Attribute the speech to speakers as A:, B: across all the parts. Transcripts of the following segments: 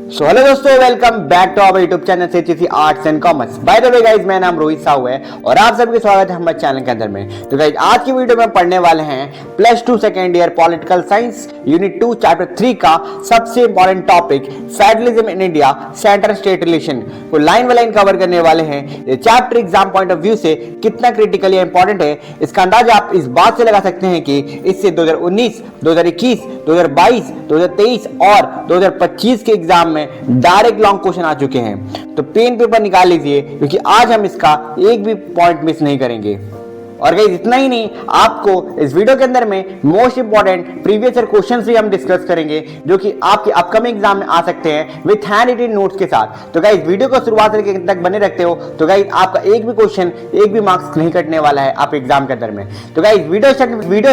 A: सो hello दोस्तों, welcome back to our YouTube channel CHC arts and commerce. By the way guys, मेरा नाम रोहित साहू है और आप सबका स्वागत है हमारे चैनल के अंदर में। तो गाइस, आज की वीडियो में पढ़ने वाले हैं plus 2 second year political science unit 2 chapter 3 का सबसे important topic federalism in India, centre state relation को लाइन बाय लाइन कवर करने वाले हैं। ये chapter exam point of view से कितना क्रिटिकल या इंपॉर्टेंट है, इसका अंदाजा आप इस बात से लगा सकते हैं कि इससे 2019, 2021, 2022, 2023 और 2025 के एग्जाम में डायरेक्ट लॉन्ग क्वेश्चन आ चुके हैं। तो पेन पेपर निकाल लीजिए, क्योंकि आज हम इसका एक भी पॉइंट मिस नहीं करेंगे। और गाइस, इतना ही नहीं, आपको इस वीडियो के अंदर में most important previous year questions भी हम डिस्कस करेंगे, जो कि आपके अपकमिंग एग्जाम में आ सकते हैं विथ हैंड रिटन नोट्स के साथ। तो गाइस, वीडियो को शुरुआत से लेकर तक बने रखते हो तो गाइस, आपका एक भी क्वेश्चन, एक भी मार्क्स नहीं कटने वाला है आप एग्जाम के अंदर में। तो गाइस, वीडियो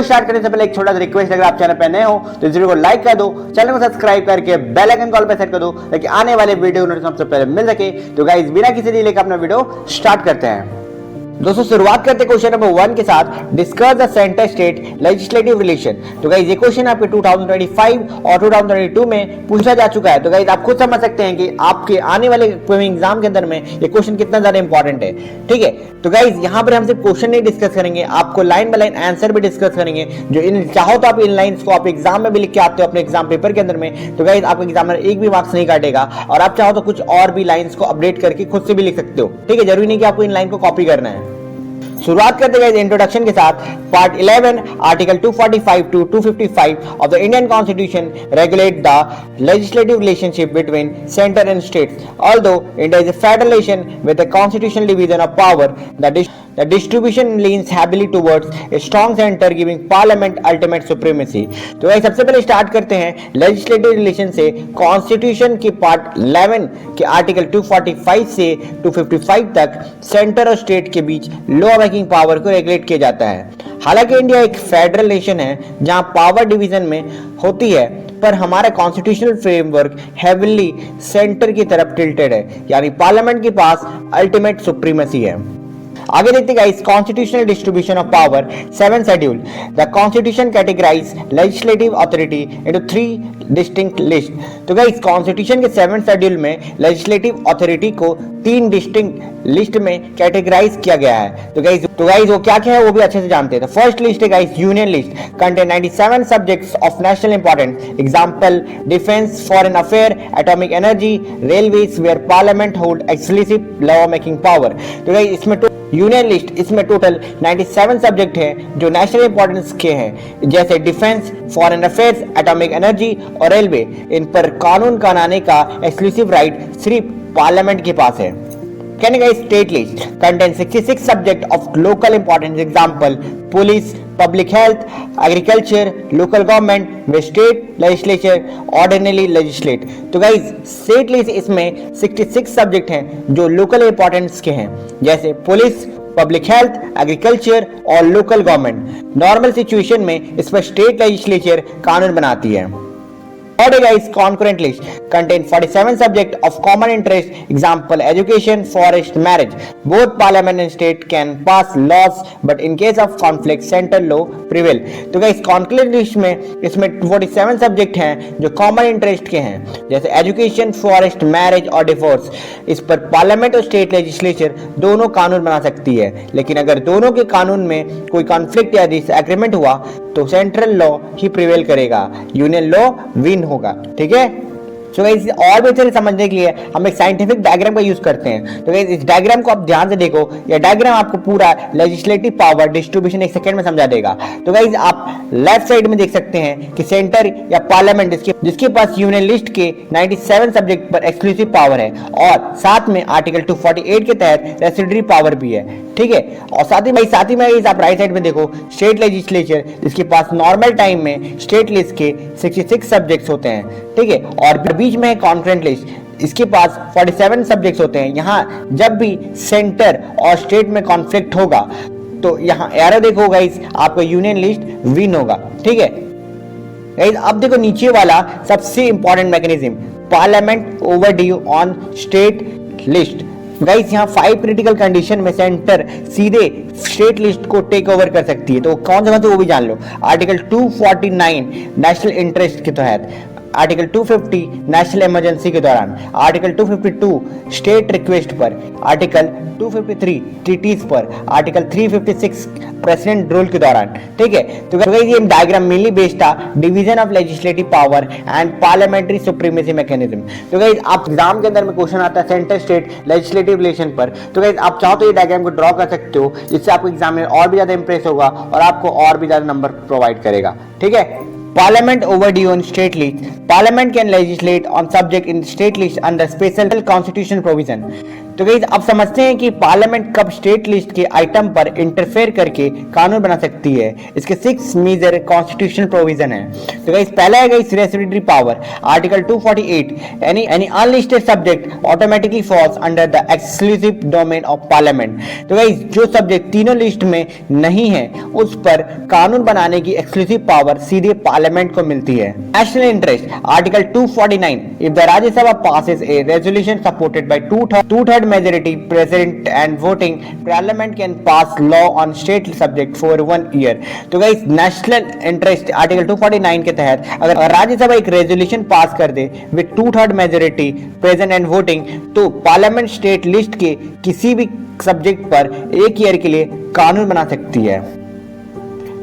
A: स्टार्ट करने से पहले एक छोटा सा रिक्वेस्ट, अगर आप चैनल पर नए हो तो इस वीडियो को लाइक कर दो, चैनल को सब्सक्राइब करके बेल आइकन कॉल पर सेट कर दो, ताकि आने वाले वीडियो नोटिफिकेशन सबसे पहले मिल सके। तो गाइस, बिना किसी डिले के अपना वीडियो स्टार्ट करते हैं। दोस्तों, शुरुआत करते हैं क्वेश्चन नंबर 1 के साथ, discuss the centre state legislative relation. तो गाइस, ये क्वेश्चन आपके 2025 और 2022 में पूछा जा चुका है। तो गाइस, आप खुद समझ सकते हैं कि आपके आने वाले एग्जाम के अंदर में ये क्वेश्चन कितना ज्यादा इंपॉर्टेंट है। ठीक है, तो गाइस, यहाँ पर हम सिर्फ क्वेश्चन नहीं डिस्कस करेंगे, आपको लाइन बाय लाइन आंसर भी डिस्कस करेंगे। जो इन चाहो तो आप इन लाइंस को आप एग्जाम में भी लिख के आते हो अपने एग्जाम पेपर के अंदर में, तो गाइस, आपको एग्जाम में एक भी मार्क्स नहीं काटेगा। और आप चाहो तो कुछ और भी लाइंस को अपडेट करके खुद से भी लिख सकते हो। ठीक है, जरूरी नहीं कि आपको इन लाइन को कॉपी करना है। शुरुआत करते हैं इंट्रोडक्शन के साथ। Part 11 article 245 to 255 of the Indian constitution regulate the legislative relationship between centre and states. Although India is a federal nation with a constitutional division of power, the distribution leans heavily towards a strong center giving parliament ultimate supremacy। तो भाई, सबसे पहले start करते हैं legislative relation से। Constitution की part 11 के article 245 से 255 तक सेंटर और स्टेट के बीच लॉ मेकिंग पावर को रेगुलेट किया जाता है। हालांकि इंडिया एक फेडरल नेशन है जहां पावर डिवीजन में होती है, पर हमारा कॉन्स्टिट्यूशनल फ्रेमवर्क हेवीली सेंटर की तरफ टिल्टेड है, यानी पार्लियामेंट के पास अल्टीमेट सुप्रीमेसी है। आगे देखते guys, constitutional distribution of power 7 schedule. The constitution categorise legislative authority into 3 distinct list. तो गाइस, कॉन्स्टिट्यूशन के 7 शेड्यूल में लेजिस्लेटिव अथॉरिटी को 3 डिस्टिंक्ट लिस्ट में कैटेगराइज किया गया है। तो गाइस वो क्या क्या है वो भी अच्छे से जानते हैं। तो फर्स्ट लिस्ट है guys union list, contain 97 subjects of national importance, example defence, foreign affair, atomic energy, railways, where parliament hold exclusive law making power. तो गाइस, इसमें यूनियन लिस्ट, इसमें टोटल 97 सब्जेक्ट हैं जो नेशनल इंपॉर्टेंस के हैं, जैसे defence, foreign affairs, atomic energy और railway. इन पर कानून बनाने का एक्सक्लूसिव राइट सिर्फ पार्लियामेंट के पास है। Can guys, state list contains 66 subject of local importance, example police, public health, agriculture, local government, where state legislature ordinarily legislate। तो गाइज, स्टेट लिस्ट इसमें 66 सब्जेक्ट हैं जो लोकल इंपॉर्टेंस के हैं, जैसे पुलिस, पब्लिक हेल्थ, एग्रीकल्चर और local government. Normal situation में इस पर स्टेट लेजिस्लेचर कानून बनाती है। Third guys, concurrent list contain 47 subject of common interest, example education, forest, marriage. Both parliament and state can pass laws, but in case of conflict, central law prevail। तो guys, concurrent list में इसमें 47 subject हैं जो common interest के हैं, जैसे education, forest, marriage और divorce। इस पर parliament और state legislature दोनों कानून बना सकती है, लेकिन अगर दोनों के कानून में कोई conflict या डिसएग्रीमेंट हुआ तो सेंट्रल लॉ ही प्रिवेल करेगा, यूनियन लॉ विन होगा। ठीक है, तो गाइस, और बेहतर समझने के लिए हम एक साइंटिफिक डायग्राम का यूज करते हैं। तो गाइस, इस डायग्राम को आप ध्यान से देखो, यह डायग्राम आपको पूरा लेजिस्लेटिव पावर डिस्ट्रीब्यूशन एक सेकंड में समझा देगा। तो गाइस, आप लेफ्ट साइड में देख सकते हैं कि सेंटर या पार्लियामेंट जिसके पास यूनियन लिस्ट के 97 सब्जेक्ट पर एक्सक्लूसिव पावर है, और साथ में आर्टिकल 248 के तहत रेसिडरी पावर भी है। ठीक है, और साथ ही में आप राइट साइड में देखो स्टेट लेजिस्लेचर, जिसके पास नॉर्मल टाइम में स्टेट लिस्ट के 66 सब्जेक्ट्स होते हैं। ठीक है, और बीच में है कॉन्करेंट लिस्ट, इसके पास 47 सब्जेक्ट्स होते हैं। यहाँ जब भी सेंटर और स्टेट में कॉन्फ्लिक्ट होगा तो यहाँ एरो देखो गाइस, आपका यूनियन लिस्ट विन होगा। ठीक है गाइस, अब देखो नीचे वाला सबसे important mechanism, parliament overdue on state list. Guys, यहाँ 5 क्रिटिकल कंडीशन में सेंटर सीधे स्टेट लिस्ट को टेक ओवर कर सकती है। तो कौन सा वो भी जान लो। आर्टिकल 249 नेशनल इंटरेस्ट के तहत आर्टिकल 250 नेशनल इमरजेंसी के दौरान, आर्टिकल 252 स्टेट रिक्वेस्ट पर, आर्टिकल 253 ट्रीटीज पर, आर्टिकल 356 प्रेसिडेंट रूल के दौरान। ठीक है, तो गाइस ये डायग्राम मेनली बेस्ड था division of legislative power and parliamentary supremacy mechanism. तो गाइस आप एग्जाम के अंदर में क्वेश्चन आता है सेंटर स्टेट लेजिस्लेटिव रिलेशन पर, तो गाइस आप चाहो तो ये डायग्राम को ड्रॉ कर सकते हो, जिससे आपको एग्जाम में और भी ज्यादा इंप्रेस होगा और आपको और भी ज्यादा नंबर प्रोवाइड करेगा। ठीक है, Parliament overdue on state list. Parliament can legislate on subject in state list under special constitutional provision. तो गाइस अब समझते हैं कि पार्लियामेंट कब स्टेट लिस्ट के आइटम पर इंटरफेयर करके कानून बना सकती है। इसके 6 मेजर कॉन्स्टिट्यूशनल प्रोविजन है। तो गाइस पहला है guys restrictory power, article 248, any unlisted subject automatically falls under the exclusive domain of parliament. तो गाइस जो सब्जेक्ट तीनों लिस्ट में नहीं है उस पर कानून बनाने की एक्सक्लूसिव पावर सीधे पार्लियामेंट को मिलती है। National interest, article 249, if the Rajya Sabha passes A resolution supported by two-third majority present and voting, parliament can pass law on state subject for 1 year. तो गाइस नेशनल इंटरेस्ट आर्टिकल 249 के तहत अगर राज्यसभा एक resolution pass कर दे with 2/3 majority present and voting, तो parliament state list के किसी भी सब्जेक्ट पर 1 ईयर के लिए कानून बना सकती है।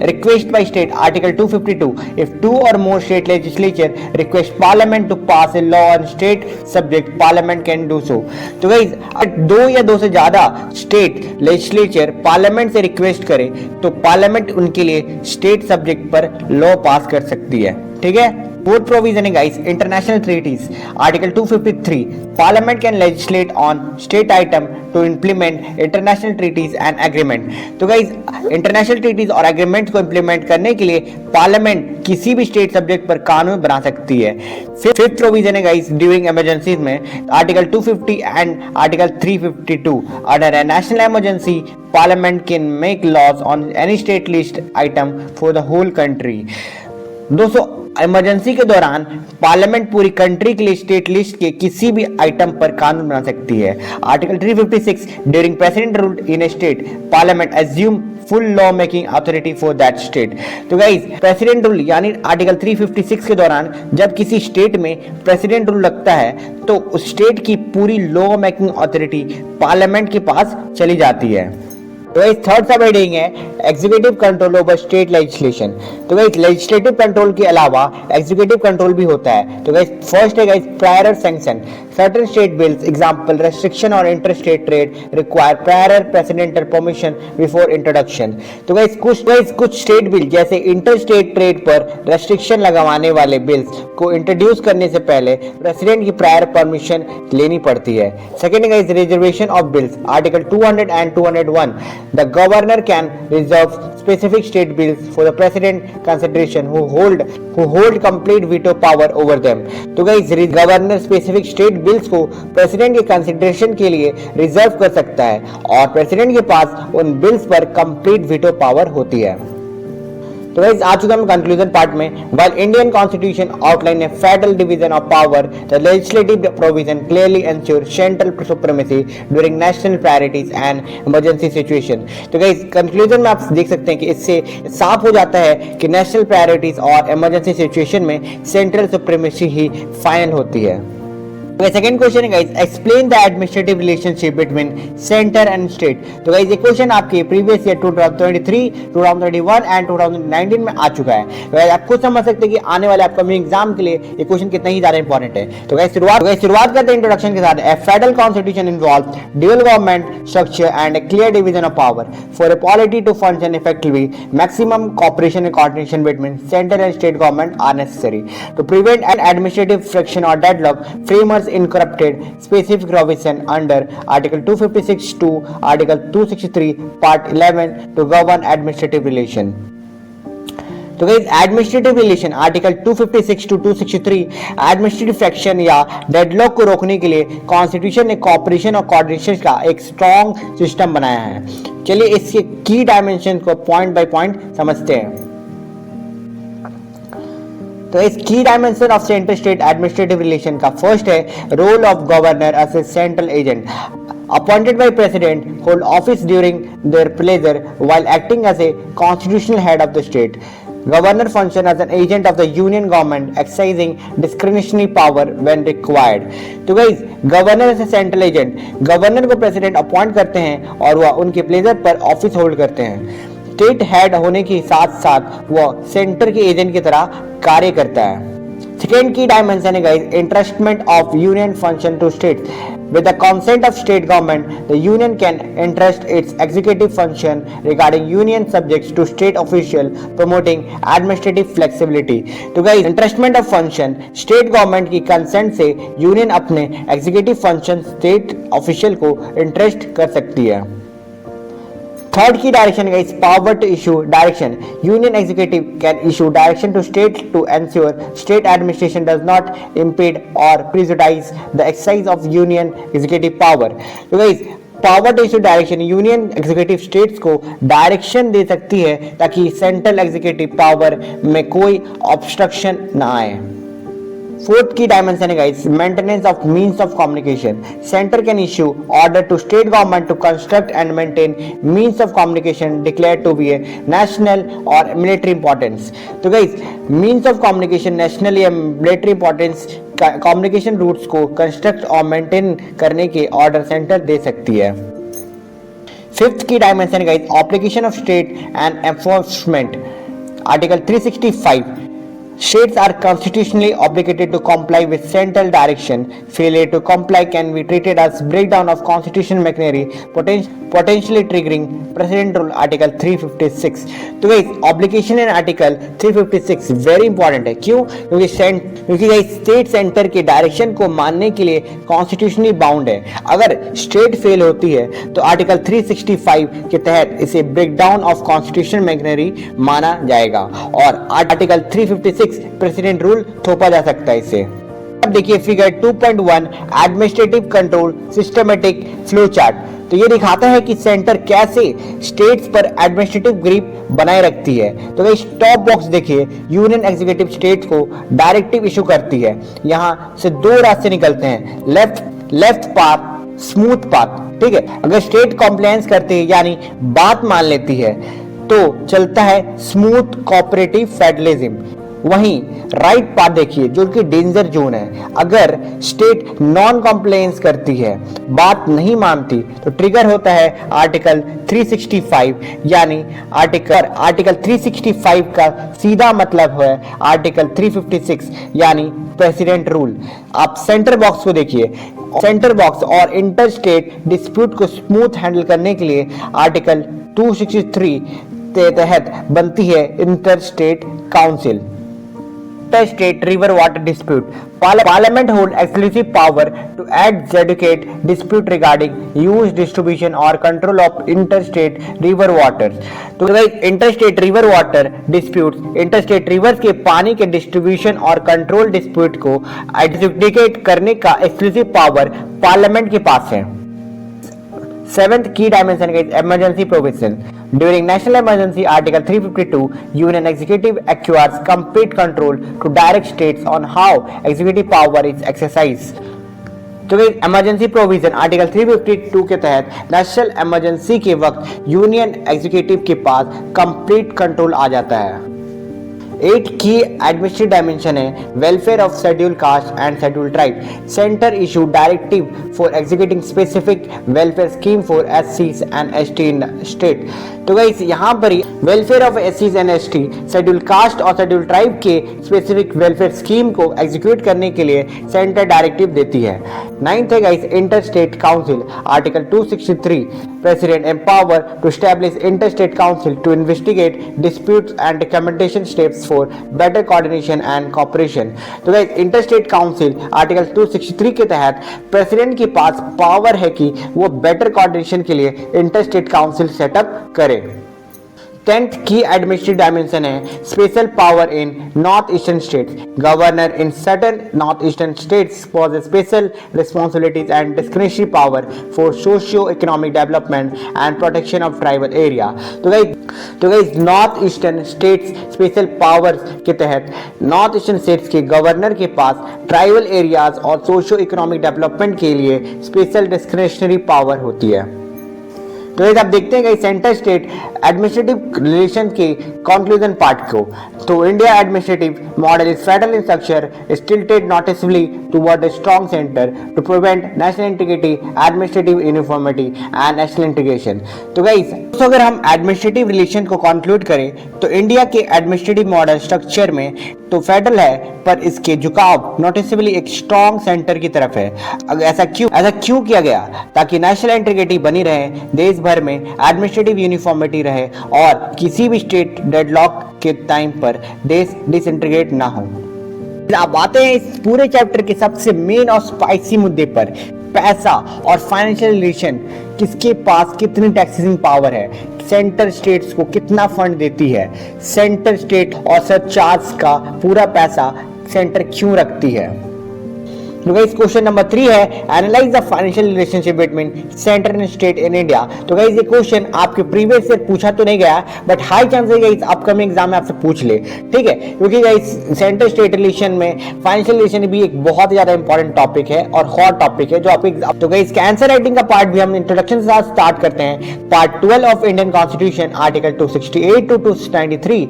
A: Request by state, Article 252. If 2 or more state legislature request Parliament to pass a law on state subject, Parliament can do so. तो गाइस दो या दो से ज्यादा स्टेट लेजिस्लेचर पार्लियामेंट से रिक्वेस्ट करे तो पार्लियामेंट उनके लिए स्टेट सब्जेक्ट पर लॉ पास कर सकती है। ठीक है, फोर्थ प्रोविजन है guys international treaties, article 253, parliament can legislate on state item to implement international treaties and agreement. तो गाइस इंटरनेशनल ट्रीटीज और एग्रीमेंट को इंप्लीमेंट करने के लिए पार्लियामेंट किसी भी स्टेट सब्जेक्ट पर कानून बना सकती है। फिफ्थ प्रोविजन है गाइस ड्यूरिंग इमरजेंसीज में, article 250 and article 352, under a national emergency parliament can make laws on any state list item for the whole country. दोस्तों इमरजेंसी के दौरान पार्लियामेंट पूरी कंट्री के लिए स्टेट लिस्ट के किसी भी आइटम पर कानून बना सकती है। Article 356, during president rule in A state parliament assume full law making authority for that state. तो गाइस प्रेसिडेंट रूल यानी आर्टिकल 356 के दौरान जब किसी स्टेट में प्रेसिडेंट रूल लगता है तो उस स्टेट की पूरी लॉ मेकिंग अथॉरिटी पार्लियामेंट के पास चली जाती है। तो गाइस थर्ड सब हेडिंग है executive control over state legislation. तो गाइस लेजिस्लेटिव कंट्रोल के अलावा एग्जीक्यूटिव कंट्रोल भी होता है। तो गाइस फर्स्ट है guys prior sanction, certain state bills example restriction और inter state trade require prior presidential permission before introduction. तो गाइस कुछ स्टेट बिल जैसे इंटर स्टेट ट्रेड पर रेस्ट्रिक्शन लगवाने वाले बिल्स को इंट्रोड्यूस करने से पहले प्रेसिडेंट की प्रायर परमिशन लेनी पड़ती है। सेकंड है guys reservation of bills, article 200 and 201, the governor can reserve specific state bills for the president consideration who hold complete veto power over them। तो guys governor specific state bills को president के consideration के लिए reserve कर सकता है और president के पास उन बिल्स पर कंप्लीट वीटो पावर होती है। तो गाइस आ चुका हम कंक्लूजन पार्ट में। While Indian constitution outline A federal division of power, the legislative provision clearly ensure central supremacy during national priorities and emergency situation. तो गाइस कंक्लूजन में आप देख सकते हैं कि इससे साफ हो जाता है कि नेशनल प्रायोरिटीज और इमरजेंसी सिचुएशन में सेंट्रल सुप्रीमेसी ही फाइनल होती है। सेकंड क्वेश्चन है guys explain the administrative relationship between centre and state. तो गाइस ये क्वेश्चन आपके प्रीवियस ईयर 2023, 2021 एंड 2019 में आ चुका है। तो गाइस आप खुद समझ सकते हैं कि आने वाले अपकमिंग एग्जाम के लिए ये क्वेश्चन कितना ही ज्यादा इंपॉर्टेंट है। तो गाइस शुरुआत करते हैं इंट्रोडक्शन के साथ। A federal constitution involve dual government structure and a clear division of power for a polity to function effectively maximum cooperation and coordination between centre and state government are necessary to prevent an administrative friction और deadlock. Framers incorrupted specific provision under Article 256 to Article 263 Part 11 to govern administrative relation। तो guys administrative relation article 256 to 263 administrative friction या deadlock को रोकने के लिए constitution ने cooperation और coordination का एक स्ट्रॉन्ग सिस्टम बनाया है। चलिए इसके की डायमेंशन को पॉइंट बाय पॉइंट समझते हैं। तो इस की dimension of centre state administrative relation का फर्स्ट है role of governor as a central agent appointed by president hold office during their pleasure while acting as a constitutional head of the state। Governor function as an agent of the union government, exercising discretionary power when required. तो guys governor से central agent, governor को president appoint करते हैं और वह उनके pleasure पर office hold करते हैं। स्टेट हेड होने के साथ साथ वह सेंटर के एजेंट की तरह कार्य करता है। सेकेंड की डायमेंशन है guys entrustment of union function to states. With the consent of state government, the union can entrust its executive function regarding union subjects to state official, promoting administrative flexibility. तो guys entrustment of function state government की consent से union अपने executive function state official को entrust कर सकती है। Third की direction guys power to issue direction. Union executive can issue direction to state to ensure state administration does not impede और prejudice the exercise of union executive power. तो guys power to issue direction, union executive states को direction दे सकती है ताकि central executive power में कोई obstruction ना आए। फोर्थ की डायमेंशन है guys maintenance of means of communication. Centre can issue order to state government to construct and maintain means of communication declared to be a national और military importance. तो guys means of communication national या military importance communication routes को construct और maintain करने के order centre दे सकती है। फिफ्थ की dimension guys application of state and enforcement. Article 365 States are constitutionally obligated to comply with central direction. Failure to comply can be treated as breakdown of constitutional machinery, potentially triggering President Rule Article 356. तो guys obligation in article 356 very important है। क्यों? क्योंकि guys state centre के direction को मानने के लिए constitutionally bound है। अगर स्टेट फेल होती है तो आर्टिकल 365 के तहत इसे ब्रेकडाउन ऑफ कॉन्स्टिट्यूशनल मैकिनरी माना जाएगा और आर्टिकल 356 प्रेसिडेंट रूल थोपा जा सकता है इसे। अब देखिए figure 2.1 administrative control systematic flow chart. तो ये दिखाता है कि सेंटर कैसे स्टेट्स पर एडमिनिस्ट्रेटिव ग्रिप बनाए रखती है। तो इस टॉप बॉक्स देखिए यूनियन एग्जीक्यूटिव स्टेट्स को डायरेक्टिव इशू करती है। यहां से दो रास्ते निकलते हैं, लेफ्ट पाथ, स्मूथ पाथ। ठीक है, अगर स्टेट कॉम्प्लायंस करती है यानी बात मान लेती है तो चलता है स्मूथ कोऑपरेटिव फेडरलिज्म। वहीं राइट पार्ट देखिए जो कि डेंजर जोन है। अगर स्टेट नॉन कॉम्प्लायंस करती है, बात नहीं मानती, तो ट्रिगर होता है आर्टिकल 365 यानी आर्टिकल 365 का सीधा मतलब है आर्टिकल 356 यानी प्रेसिडेंट रूल। आप सेंटर बॉक्स को देखिए, सेंटर बॉक्स और इंटर स्टेट डिस्प्यूट को स्मूथ हैंडल करने के लिए आर्टिकल 263 के तहत बनती है inter state council. State river water dispute. Parliament hold exclusive power to adjudicate dispute regarding use, distribution or control of interstate river waters. तो interstate river water disputes, interstate rivers के पानी के डिस्ट्रीब्यूशन और control dispute को adjudicate करने का exclusive power parliament के पास है। सेवेंथ की डायमेंशन है emergency provision. During national emergency, Article 352, Union Executive acquires complete control to direct states on how executive power is exercised. तो इमरजेंसी प्रोविजन आर्टिकल 352 के तहत नेशनल इमरजेंसी के वक्त यूनियन एग्जीक्यूटिव के पास कंप्लीट कंट्रोल आ जाता है। 8 की एडमिनिस्ट्रेटिव डायमेंशन है welfare of schedule caste and schedule tribe. Center issue directive for executing specific welfare scheme for एससीज एंड एसटी इन स्टेट। तो गाइस यहाँ पर वेलफेयर ऑफ एससीज एंड एसटी, शेड्यूल कास्ट और शेड्यूल ट्राइब के specific welfare scheme को execute करने के लिए सेंटर डायरेक्टिव देती है। 9th है guys inter state council. Article 263 president empower to establish inter state council to investigate disputes and recommendation steps for better coordination and cooperation. तो guys inter state council article 263 के तहत president के पास power है कि वो better coordination के लिए inter state council setup करे। 10th की एडमिनिस्ट्रेटिव डायमेंशन है special power in north eastern states. Governor in certain north eastern states possess special responsibilities and discretionary power for socio-economic development and protection of tribal area। तो guys north eastern states special powers के तहत north eastern states के governor के पास tribal areas और socio economic development के लिए special discretionary power होती है। तो ये आप देखते हैं सेंटर स्टेट एडमिनिस्ट्रेटिव रिलेशन के कंक्लूजन पार्ट को। तो India administrative model is federal in structure, is tilted noticeably toward a strong center to prevent national integrity, administrative uniformity and national integration। तो गाइस तो अगर हम एडमिनिस्ट्रेटिव रिलेशन को conclude करें तो इंडिया के एडमिनिस्ट्रेटिव मॉडल स्ट्रक्चर में तो फेडरल है, पर इसके झुकाव नोटिसेबली एक स्ट्रॉन्ग सेंटर की तरफ है। ऐसा क्यों किया गया? ताकि नेशनल इंटीग्रिटी बनी रहे, देश भर में एडमिनिस्ट्रेटिव यूनिफॉर्मिटी रहे और किसी भी स्टेट डेडलॉक के टाइम पर देश डिसइंटीग्रेट ना हो। अब आते हैं इस पूरे चैप्टर के सबसे मेन और स्पाइसी मुद्दे पर, पैसा और फाइनेंशियल रिलेशन। किसके पास कितनी टैक्सेसिंग पावर है, सेंटर स्टेट्स को कितना फंड देती है, सेंटर स्टेट और सरचार्ज का पूरा पैसा सेंटर क्यों रखती है। तो गाइस क्वेश्चन नंबर 3 है analyse the financial relationship between centre and state in India. तो गाइस ये क्वेश्चन आपके प्रीवियस से पूछा तो नहीं गया, बट हाई चांस है गाइस अपकमिंग एग्जाम में आपसे पूछ ले, ठीक है, क्योंकि गाइस सेंटर स्टेट रिलेशन में फाइनेंशियल रिलेशन भी एक बहुत ज्यादा इंपॉर्टेंट टॉपिक है और हॉट टॉपिक है जो आप तो गाइस आंसर राइटिंग का पार्ट भी हम इंट्रोडक्शन के साथ स्टार्ट करते हैं। Part 12 of Indian constitution article 268 to 293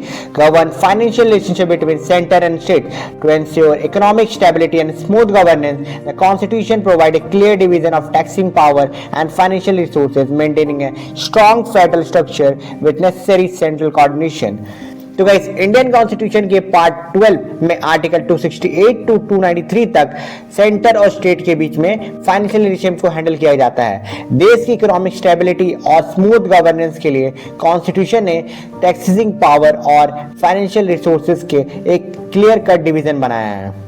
A: govern financial relationship between center and state to ensure economic stability and smooth governance। The Constitution provides a clear division of taxing power and financial resources, maintaining a strong federal structure with necessary central coordination। तो guys Indian constitution के part 12 में article 268 to 293 तक centre और state के बीच में financial relationship को handle किया जाता है। देश की इकोनॉमिक स्टेबिलिटी और स्मूथ गवर्नेंस के लिए कॉन्स्टिट्यूशन ने टैक्सेसिंग पावर और फाइनेंशियल रिसोर्सेज के एक क्लियर कट डिवीजन बनाया है।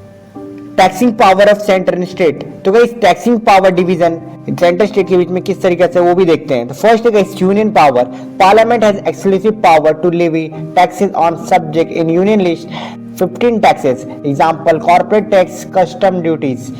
A: Taxing power of center and state. तो guys taxing power division center state के बीच में किस तरीके से वो भी देखते हैं। तो फर्स्ट है guys union power. Parliament has exclusive power to levy taxes on subject in union list 15 taxes, example corporate tax, custom duties.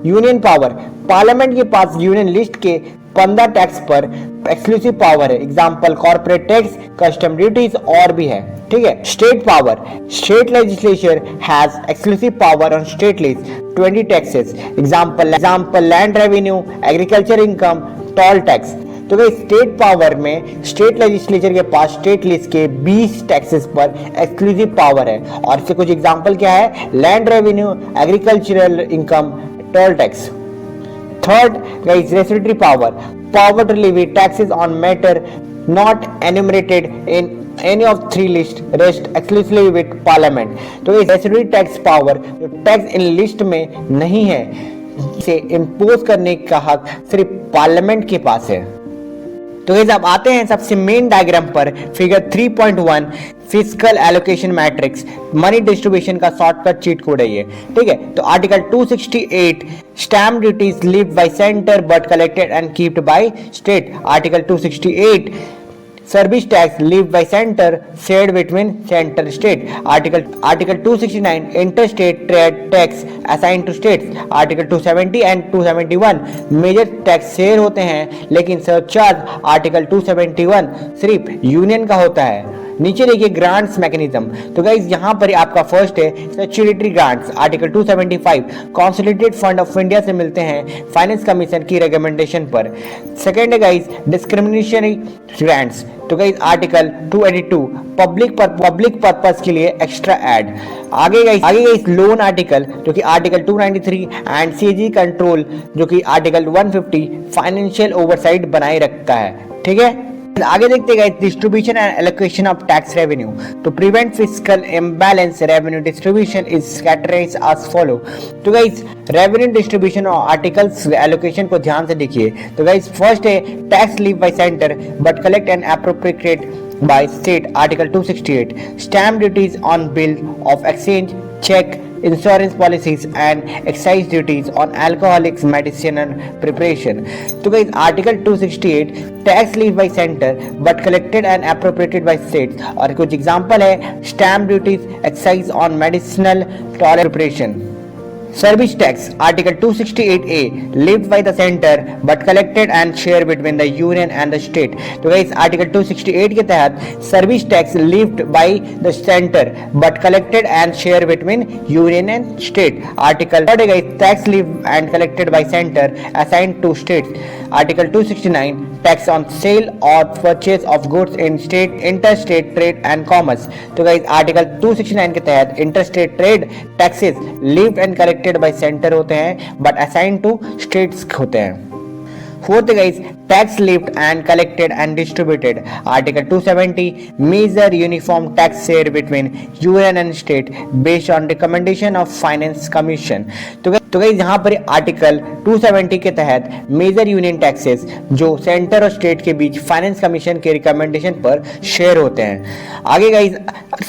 A: Union power, parliament के पास यूनियन लिस्ट के 15 टैक्स पर एक्सक्लूसिव पावर है, example corporate tax, custom duties और भी है, ठीक है। State power, state legislature has exclusive power on state list 20 taxes, example land revenue, agriculture income, toll tax. तो भाई स्टेट पावर में स्टेट लेजिस्लेचर के पास स्टेट लिस्ट के 20 टैक्सेस पर एक्सक्लूसिव पावर है, और इसके कुछ एग्जांपल क्या है, land revenue, agricultural income, toll tax. Third, guys, regulatory power, power to levy taxes on matter not enumerated in any of 3 lists rest exclusively with parliament। तो ये रेसिडुअरी टैक्स पावर जो tax in list में नहीं है, इसे impose करने का हक सिर्फ पार्लियामेंट के पास है। तो गाइस अब आते हैं सबसे मेन डायग्राम पर, figure 3.1 physical allocation matrix, money distribution का शॉर्टकट चीट कोड है ये, ठीक है। तो article 268 stamp duties levy by centre but collected and kept by state. Article 268 service tax levy by centre shared between centre state. Article 269 inter state trade tax assign to states. Article 270 and 271 major tax share होते हैं लेकिन surcharge article 271 सिर्फ union का होता है। नीचे देखिए grants mechanism. तो गाइज यहाँ पर आपका फर्स्ट है statutory grants, article 275 consolidated fund of India से मिलते हैं फाइनेंस कमीशन की रिकमेंडेशन पर। सेकंड है गाइज डिस्क्रिमिनेशनरी ग्रांट्स। तो गाइज आर्टिकल 282 पब्लिक पर्पस के लिए एक्स्ट्रा ऐड। आगे गाइज लोन आर्टिकल जो कि आर्टिकल 293 एंड सीजी कंट्रोल जो कि आर्टिकल 150 फाइनेंशियल ओवरसाइट बनाए रखता है, ठीक है। आगे देखते हैं distribution and allocation of tax revenue. तो prevent fiscal imbalance revenue distribution is categorized as follow. तो गाइस रेवेन्यू डिस्ट्रीब्यूशन और आर्टिकल्स एलोकेशन को ध्यान से देखिए। तो गाइस फर्स्ट है tax levy by centre but collect and appropriate by state. Article 268 stamp duties on bill of exchange, cheque, insurance policies and excise duties on alcoholic medicinal preparation। तो guys article 268 tax levy by centre but collected and appropriated by states, और कुछ example है stamp duties, excise on medicinal toilet preparation. Service tax, Article 268A, levied by the center but collected and shared between the union and the state. तो guys article 268 के तहत service tax levied by the center but collected and shared between union and state. Article guys tax levied and collected by center assigned to states. Article 269 tax on sale और purchase of goods in state interstate trade and commerce. तो guys article 269 के तहत interstate trade taxes levied and collected by center होते हैं but assign to states होते हैं. Fourth guys tax levied and collected and distributed. Article 270 major uniform tax share between union and state based on recommendation of finance commission. तो guys यहाँ पर article 270 के तहत major union taxes जो centre और state के बीच फाइनेंस कमीशन के रिकमेंडेशन पर शेयर होते हैं. आगे guys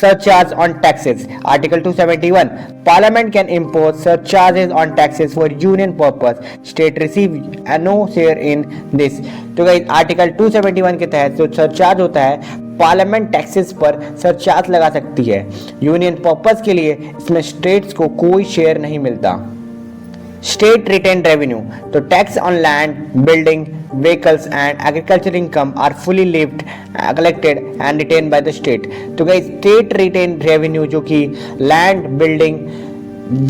A: surcharge on taxes. Article 271 parliament can impose surcharges on taxes for union purpose. State receive no share in this. तो गाइस आर्टिकल 271 के तहत जो सरचार्ज होता है पार्लियामेंट टैक्सेस पर सरचार्ज लगा सकती है. यूनियन पर्पस के लिए इसमें स्टेट्स को कोई शेयर नहीं मिलता. State retain revenue. तो tax on land building vehicles and agricultural income are fully levied, collected and retained by the state. तो गाइस स्टेट रिटेन रेवेन्यू जो कि लैंड बिल्डिंग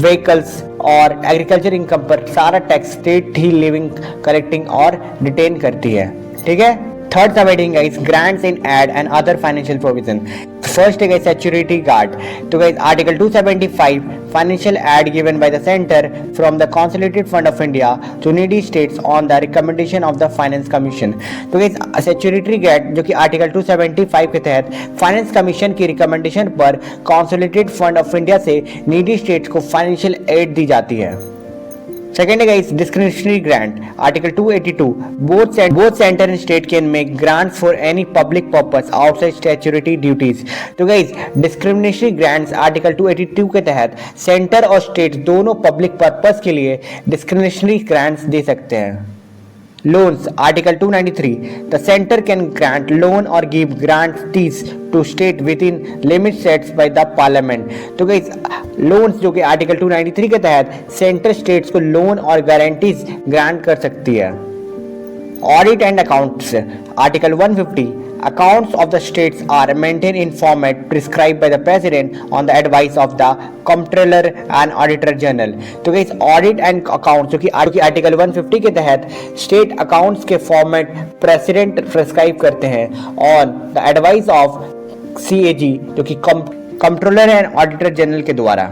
A: व्हीकल्स और एग्रीकल्चर इनकम पर सारा टैक्स स्टेट ही living collecting और retain करती है. ठीक है. Third sub heading guys grants in aid and other financial provision. First है गाइस सिक्योरिटी गार्ड. तो guys article 275 financial aid given by the center from the consolidated fund of India to needy states on the recommendation of the finance commission. तो guys security guard जो कि article 275 के तहत finance commission की recommendation पर consolidated fund of India से needy states को financial aid दी जाती है. Second है guys discretionary grant. Article 282 both center and state can make grants for any public purpose outside statutory duties. तो guys discretionary grants Article 282 के तहत centre और state दोनों पब्लिक पर्पस के लिए discretionary grants दे सकते हैं. Loans Article 293 the center can grant loan or give guarantees to state within limits set by the parliament. तो गाइस लोन्स जो कि आर्टिकल 293 के तहत सेंटर स्टेट्स को लोन और गारंटीज ग्रांट कर सकती है. Audit and accounts article 150 accounts of the states are maintained in format prescribed by the president on the advice of the comptroller and auditor general. तो guys audit and account जो कि article 150 के तहत state accounts के format president prescribe करते हैं on the advice of CAG जो कि कंट्रोलर एंड ऑडिटर जनरल के द्वारा.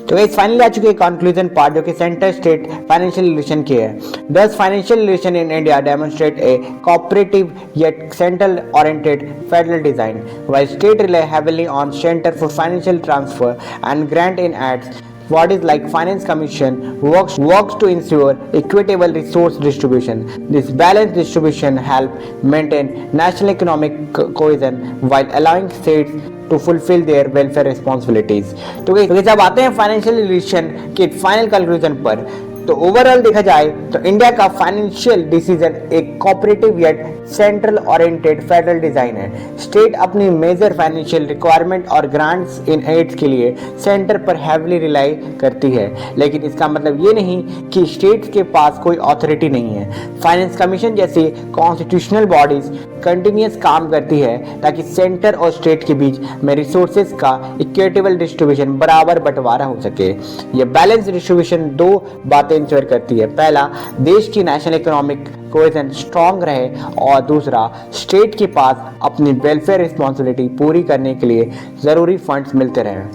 A: तो गाइस फाइनली आ चुके हैं कंक्लूजन पार्ट जो कि सेंटर स्टेट फाइनेंशियल रिलेशन के है. दस financial relation in India demonstrate A cooperative yet central oriented federal design while state rely heavily on center for financial transfer and grant in ads. Bodies like Finance Commission works to ensure equitable resource distribution. This balanced distribution help maintain national economic cohesion while allowing states to fulfill their welfare responsibilities. तो जब आते हैं financial relation के final conclusion पर, तो overall देखा जाए तो इंडिया का फाइनेंशियल डिसीजन एक cooperative yet central oriented federal design है. स्टेट अपनी मेजर फाइनेंशियल रिक्वायरमेंट और ग्रांट्स इन एड्स के लिए सेंटर पर हैवीली रिलाई करती है, लेकिन इसका मतलब ये नहीं कि स्टेट्स के पास कोई अथॉरिटी नहीं है. फाइनेंस कमीशन जैसी कॉन्स्टिट्यूशनल बॉडीज कंटिन्यूस काम करती है ताकि सेंटर और स्टेट के बीच में रिसोर्सेज का इक्विटेबल डिस्ट्रीब्यूशन बराबर बंटवारा हो सके. ये बैलेंस डिस्ट्रीब्यूशन दो बातें इंश्योर करती है. पहला, देश की नेशनल इकोनॉमिक कोहेजन स्ट्रांग रहे और दूसरा, स्टेट के पास अपनी वेलफेयर रिस्पॉन्सिबिलिटी पूरी करने के लिए जरूरी फंड्स मिलते रहें.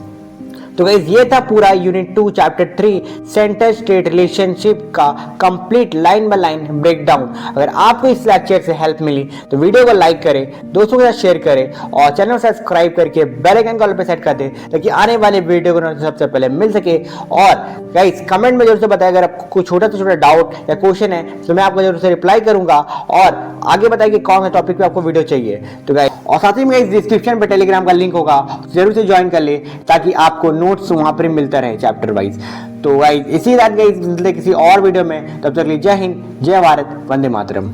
A: तो गाइस ये था पूरा unit 2 chapter 3 center state relationship का complete line by line breakdown. अगर आपको इस लेक्चर से हेल्प मिली तो वीडियो को लाइक करें, दोस्तों के साथ शेयर करें और चैनल को सब्सक्राइब करके बेल आइकन कॉल पे सेट कर दें ताकि आने वाले वीडियो को सबसे पहले मिल सके. और गाइस कमेंट में जरूर से बताएं अगर आपको कोई छोटा से छोटा डाउट या क्वेश्चन है तो मैं आपको जरूर से रिप्लाई करूंगा और आगे बताइए कि कौन से टॉपिक पे आपको वीडियो चाहिए. तो गाइस और साथ ही में गाइस डिस्क्रिप्शन पे टेलीग्राम का लिंक होगा, जरूर से ज्वाइन कर ले ताकि आपको नोट्स वहां पर मिलता रहे चैप्टर वाइज. तो गाइस इसी रात गाइस किसी और वीडियो में, तब तक के लिए जय हिंद, जय भारत, वंदे मातरम.